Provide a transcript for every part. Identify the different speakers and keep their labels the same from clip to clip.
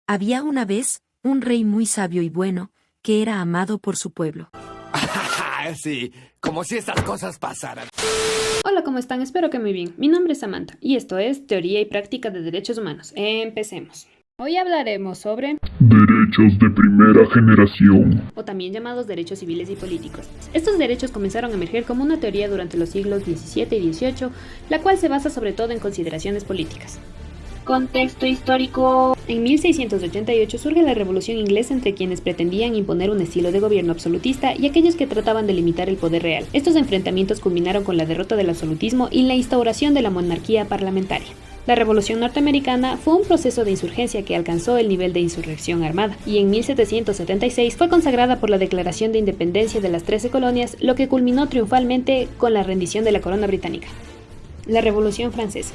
Speaker 1: Había una vez un rey muy sabio y bueno, que era amado por su pueblo.
Speaker 2: Sí, como si estas cosas pasaran.
Speaker 3: Hola, ¿cómo están? Espero que muy bien. Mi nombre es Samantha y esto es Teoría y Práctica de Derechos Humanos. Empecemos. Hoy hablaremos sobre,
Speaker 4: Derechos de primera generación.
Speaker 3: o también llamados derechos civiles y políticos. Estos derechos comenzaron a emerger como una teoría durante los siglos XVII y XVIII, la cual se basa sobre todo en consideraciones políticas. Contexto histórico. En 1688 surge la Revolución Inglesa entre quienes pretendían imponer un estilo de gobierno absolutista y aquellos que trataban de limitar el poder real. Estos enfrentamientos culminaron con la derrota del absolutismo y la instauración de la monarquía parlamentaria. La Revolución Norteamericana fue un proceso de insurgencia que alcanzó el nivel de insurrección armada, y en 1776 fue consagrada por la Declaración de Independencia de las 13 colonias, lo que culminó triunfalmente con la rendición de la corona británica. La Revolución Francesa.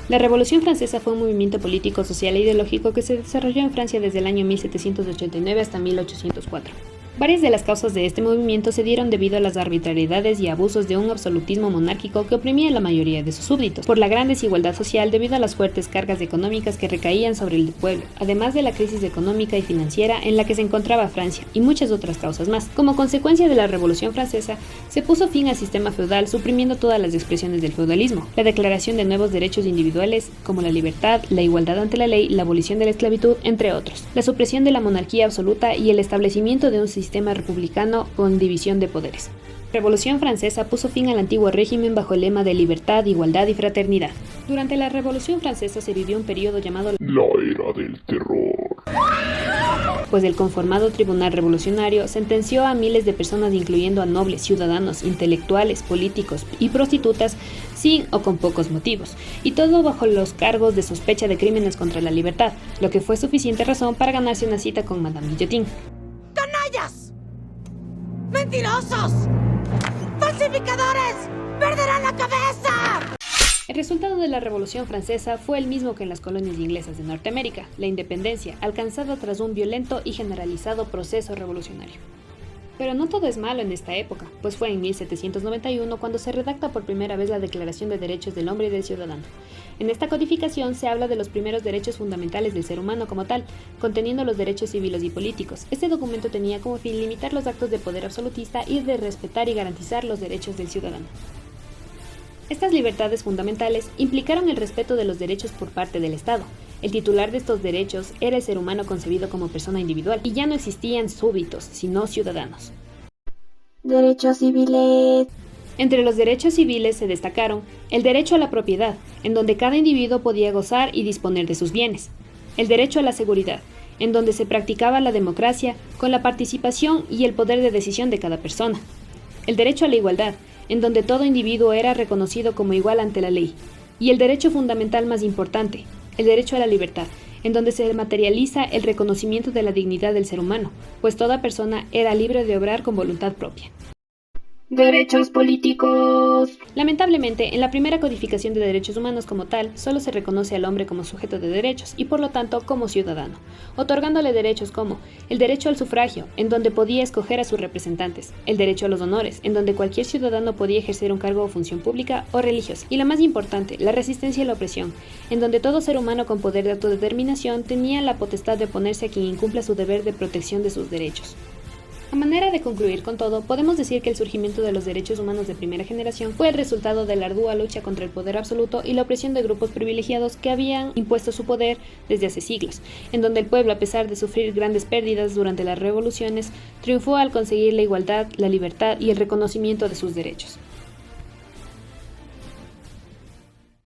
Speaker 3: La Revolución Francesa fue un movimiento político, social e ideológico que se desarrolló en Francia desde el año 1789 hasta 1804. Varias de las causas de este movimiento se dieron debido a las arbitrariedades y abusos de un absolutismo monárquico que oprimía a la mayoría de sus súbditos, por la gran desigualdad social debido a las fuertes cargas económicas que recaían sobre el pueblo, además de la crisis económica y financiera en la que se encontraba Francia, y muchas otras causas más. Como consecuencia de la Revolución Francesa, se puso fin al sistema feudal, suprimiendo todas las expresiones del feudalismo, la declaración de nuevos derechos individuales como la libertad, la igualdad ante la ley, la abolición de la esclavitud, entre otros, la supresión de la monarquía absoluta y el establecimiento de un sistema republicano con división de poderes. La Revolución Francesa puso fin al antiguo régimen bajo el lema de libertad, igualdad y fraternidad. Durante la Revolución Francesa se vivió un periodo llamado
Speaker 4: La era del terror.
Speaker 3: pues el conformado Tribunal Revolucionario sentenció a miles de personas, incluyendo a nobles, ciudadanos, intelectuales, políticos y prostitutas, sin o con pocos motivos, y todo bajo los cargos de sospecha de crímenes contra la libertad, lo que fue suficiente razón para ganarse una cita con Madame Guillotine.
Speaker 5: ¡Canallas! ¡Mentirosos! ¡Falsificadores! ¡Perderán la cabeza!
Speaker 3: El resultado de la Revolución Francesa fue el mismo que en las colonias inglesas de Norteamérica, la independencia, alcanzada tras un violento y generalizado proceso revolucionario. Pero no todo es malo en esta época, pues fue en 1791 cuando se redacta por primera vez la Declaración de Derechos del Hombre y del Ciudadano. En esta codificación se habla de los primeros derechos fundamentales del ser humano como tal, conteniendo los derechos civiles y políticos. Este documento tenía como fin limitar los actos de poder absolutista y de respetar y garantizar los derechos del ciudadano. Estas libertades fundamentales implicaron el respeto de los derechos por parte del Estado. El titular de estos derechos era el ser humano concebido como persona individual, y ya no existían súbditos, sino ciudadanos.
Speaker 6: Derechos civiles.
Speaker 3: Entre los derechos civiles se destacaron el derecho a la propiedad, en donde cada individuo podía gozar y disponer de sus bienes; el derecho a la seguridad, en donde se practicaba la democracia con la participación y el poder de decisión de cada persona; el derecho a la igualdad, en donde todo individuo era reconocido como igual ante la ley; y el derecho fundamental más importante, el derecho a la libertad, en donde se materializa el reconocimiento de la dignidad del ser humano, pues toda persona era libre de obrar con voluntad propia.
Speaker 6: Derechos políticos.
Speaker 3: Lamentablemente, en la primera codificación de derechos humanos como tal, solo se reconoce al hombre como sujeto de derechos y por lo tanto como ciudadano, otorgándole derechos como el derecho al sufragio, en donde podía escoger a sus representantes; el derecho a los honores, en donde cualquier ciudadano podía ejercer un cargo o función pública o religiosa; y la más importante, la resistencia a la opresión, en donde todo ser humano con poder de autodeterminación tenía la potestad de oponerse a quien incumpla su deber de protección de sus derechos. A manera de concluir con todo, podemos decir que el surgimiento de los derechos humanos de primera generación fue el resultado de la ardua lucha contra el poder absoluto y la opresión de grupos privilegiados que habían impuesto su poder desde hace siglos, en donde el pueblo, a pesar de sufrir grandes pérdidas durante las revoluciones, triunfó al conseguir la igualdad, la libertad y el reconocimiento de sus derechos.